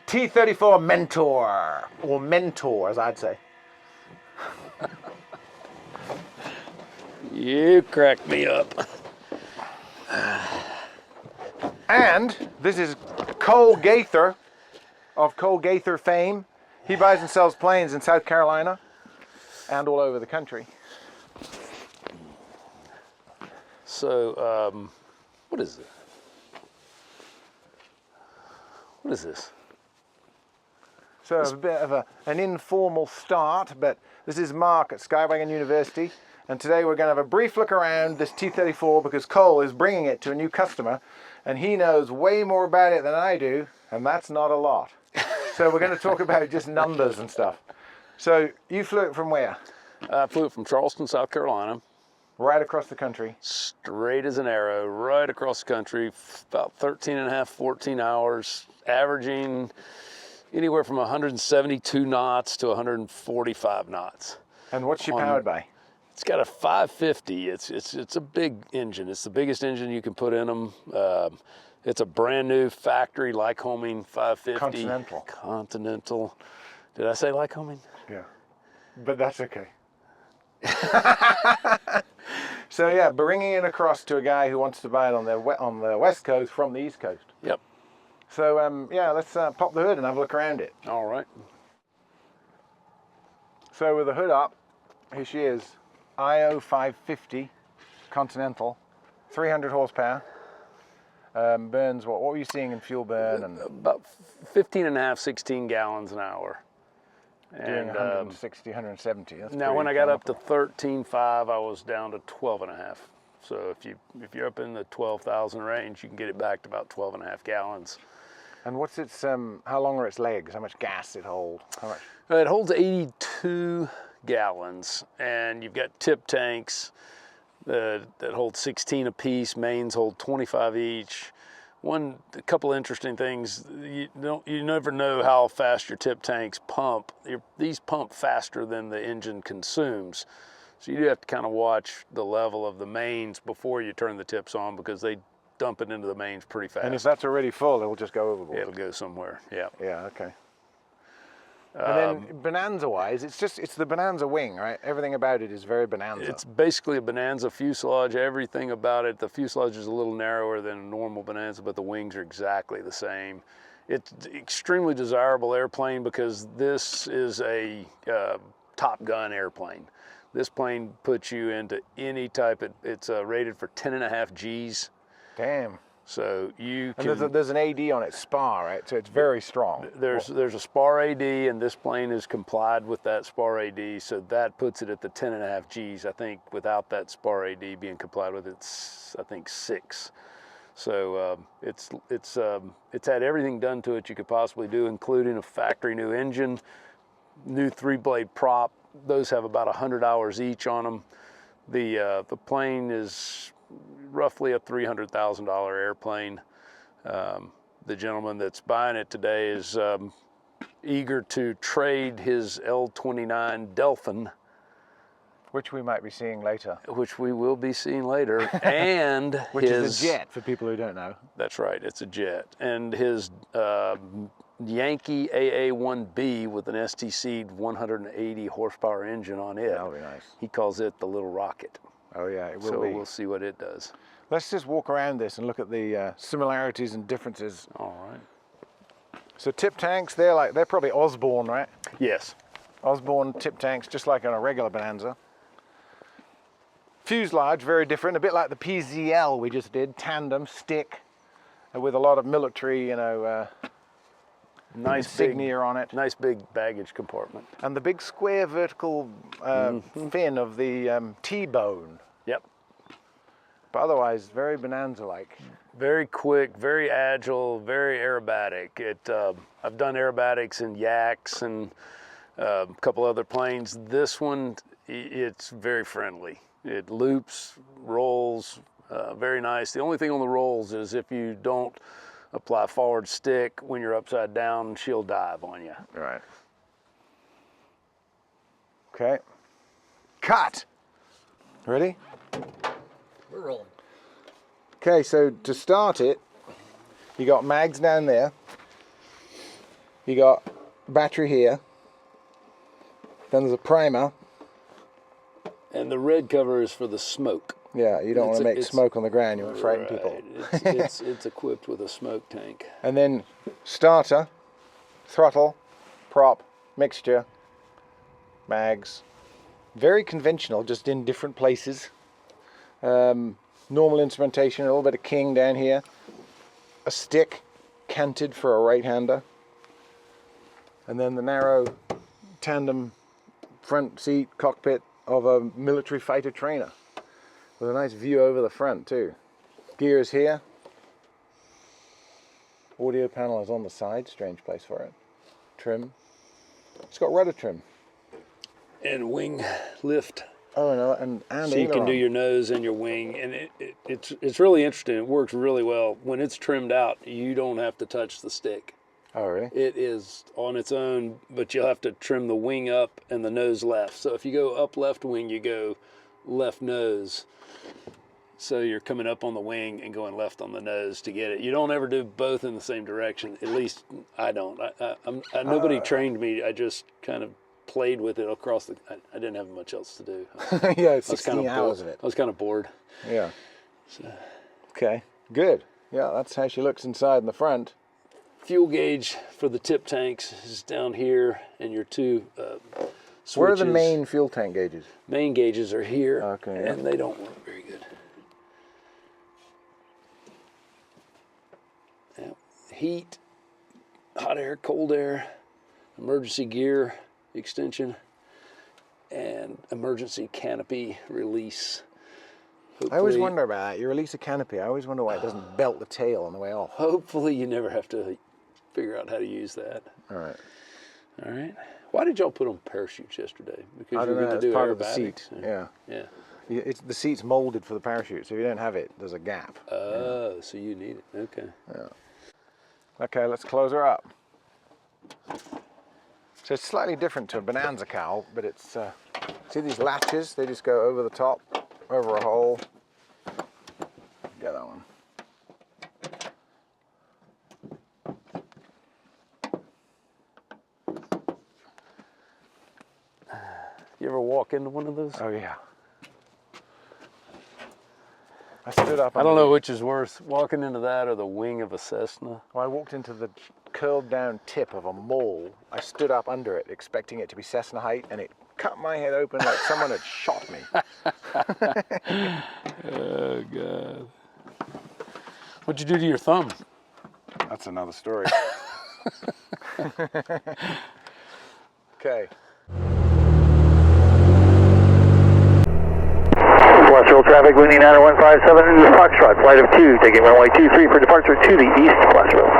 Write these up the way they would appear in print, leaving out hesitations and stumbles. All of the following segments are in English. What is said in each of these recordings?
T-34 Mentor, or Mentor as I'd say. You cracked me up. And this is Cole Gaither of Cole Gaither fame. He buys and sells planes in South Carolina and all over the country. So, what is it? What is this? So a bit of an informal start, but this is Mark at Skywagon University, and today we're going to have a brief look around this T-34 because Cole is bringing it to a new customer, and he knows way more about it than I do, and that's not a lot. So we're going to talk about just numbers and stuff. So you flew it from where? I flew it from Charleston, South Carolina. Right across the country. Straight as an arrow, right across the country, about 13 and a half, 14 hours, averaging anywhere from 172 knots to 145 knots. And what's she powered by? It's got a 550. It's a big engine. It's the biggest engine you can put in them. It's a brand new factory Lycoming 550. Continental. Continental. Did I say Lycoming? Yeah, but that's okay. So yeah, bringing it across to a guy who wants to buy it on the west coast from the east coast. Yep. So yeah, let's pop the hood and have a look around it. All right. So with the hood up, here she is, IO 550 Continental, 300 horsepower. Burns what were you seeing in fuel burn? And about 15 and a half, 16 gallons an hour. Doing 160, 170. That's now when I got up to 13.5, I was down to 12 and a half. So if you're up in the 12,000 range, you can get it back to about 12 and a half gallons. And what's its how long are its legs? How much gas it hold? How much? It holds 82 gallons, and you've got tip tanks that hold 16 apiece. Mains hold 25 each. A couple of interesting things. You never know how fast your tip tanks pump. These pump faster than the engine consumes. So you do have to kind of watch the level of the mains before you turn the tips on because they dump it into the mains pretty fast. And if that's already full, it'll just go overboard. It'll go somewhere, yeah. Yeah, okay. And then Bonanza-wise, it's the Bonanza wing, right? Everything about it is very Bonanza. It's basically a Bonanza fuselage. Everything about it, the fuselage is a little narrower than a normal Bonanza, but the wings are exactly the same. It's extremely desirable airplane because this is a Top Gun airplane. This plane puts you into any type. It's rated for 10.5 Gs. Damn. So you can. And there's an AD on it, SPAR, right? So it's very strong. There's a SPAR AD, and this plane is complied with that SPAR AD, so that puts it at the 10.5 Gs. I think without that SPAR AD being complied with, it's I think 6. So it's had everything done to it you could possibly do, including a factory new engine, new 3-blade prop. Those have about 100 hours each on them. The plane is roughly a $300,000 airplane. The gentleman that's buying it today is eager to trade his L-29 Delphin, which we might be seeing later. Which we will be seeing later, and which is a jet for people who don't know. That's right, it's a jet, and his Yankee AA-1B with an STC 180 horsepower engine on it. That'll be nice. He calls it the Little Rocket. Oh yeah, it will so be. We'll see what it does. Let's just walk around this and look at the similarities and differences. All right. So tip tanks, they're probably Osborne, right? Yes. Osborne tip tanks, just like on a regular Bonanza. Fuselage, very different, a bit like the PZL we just did, tandem, stick, with a lot of military, nice insignia on it. Nice big baggage compartment. And the big square vertical fin of the T-bone. Yep. But otherwise, very Bonanza-like. Very quick, very agile, very aerobatic. I've done aerobatics in Yaks and a couple other planes. This one, it's very friendly. It loops, rolls, very nice. The only thing on the rolls is if you don't apply forward stick when you're upside down, she'll dive on you. Right. Okay. Cut. Ready? We're rolling. Okay, so to start it, you got mags down there. You got battery here. Then there's a primer. And the red cover is for the smoke. Yeah, you don't want to make smoke on the ground. You want to frighten people. It's equipped with a smoke tank. And then starter, throttle, prop, mixture, mags. Very conventional, just in different places. Normal instrumentation, a little bit of king down here. A stick, canted for a right-hander. And then the narrow tandem front seat cockpit of a military fighter trainer. With a nice view over the front too. Gears here. Audio panel is on the side, strange place for it. Trim. It's got rudder trim. And wing lift. Oh no, and so you can do your nose and your wing, and it's really interesting. It works really well. When it's trimmed out, you don't have to touch the stick. Oh really? It is on its own, but you'll have to trim the wing up and the nose left. So if you go up left wing, you go left nose. So you're coming up on the wing and going left on the nose to get it. You don't ever do both in the same direction. At least I don't. Nobody trained me. I just kind of played with it across the. I didn't have much else to do. Yeah, it's 16 hours of it. I was kind of bored. Yeah. So. Okay, good. Yeah, that's how she looks inside in the front. Fuel gauge for the tip tanks is down here, and your two switches. Where are the main fuel tank gauges? Main gauges are here, okay, and they don't work very good. Yeah. Heat, hot air, cold air, emergency gear extension, and emergency canopy release. Hopefully, I always wonder about that. You release a canopy. I always wonder why it doesn't belt the tail on the way off. Hopefully you never have to figure out how to use that. All right. All right. Why did y'all put on parachutes yesterday? Because I don't know. It's part of the seat. Yeah. Yeah. The seat's molded for the parachute, so if you don't have it, there's a gap. Oh, so you need it. Okay. Yeah. Okay, let's close her up. So it's slightly different to a Bonanza cowl, but it's, see these latches? They just go over the top, over a hole. Get that one. You ever walk into one of those? Oh yeah. I stood up. I don't know which is worse, walking into that or the wing of a Cessna. Well, I walked into the curled down tip of a mole. I stood up under it, expecting it to be Cessna height, and it cut my head open like someone had shot me. Oh God. What'd you do to your thumb? That's another story. Okay. Westfield traffic, windy 9157, Foxtrot, flight of 2, taking runway 23 for departure to the east, Westfield.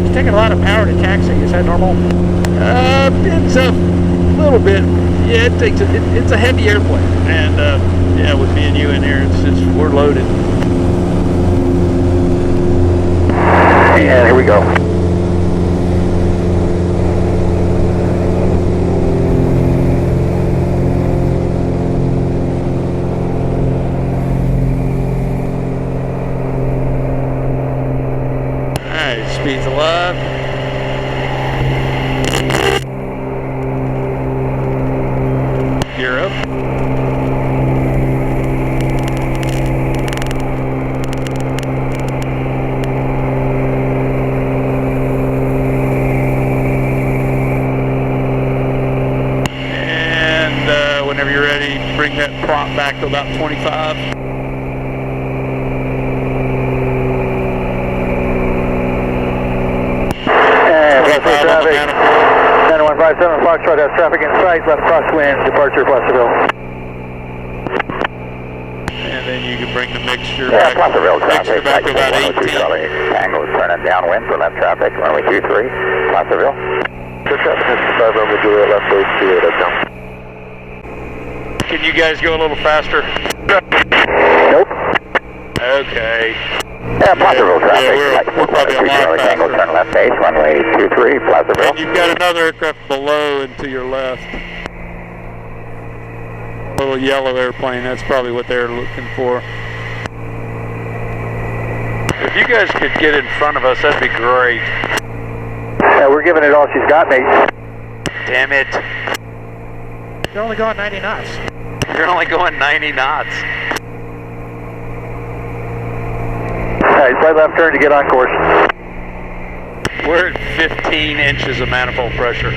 It's taking a lot of power to taxi. Is that normal? It's a little bit. Yeah, it takes. It's a heavy airplane, and yeah, with me and you in here, we're loaded. And here we go. Alright, speed's alive. Gear up. And whenever you're ready, bring that prop back to about 25. Traffic, 9157, Foxtrot has traffic in sight, left crosswind, departure Placerville. And then you can bring the mixture Yeah, back, Placerville traffic, back to about 18. Tango is turning downwind for left traffic, runway 23, Placerville. Good traffic, Mr. 5 over Juliet, left base 28 up down. Can you guys go a little faster? Nope. Okay. Yeah, Placerville traffic. Yeah, we're probably a lot Tango, faster. turn left base, runway 23, Placerville. And you've got another aircraft below and to your left. little yellow airplane. That's probably what they're looking for. If you guys could get in front of us, that'd be great. Yeah, we're giving it all she's got, mate. Damn it. You're only going 90 knots. You're only going 90 knots. Alright, slight left turn to get on course. We're at 15 inches of manifold pressure.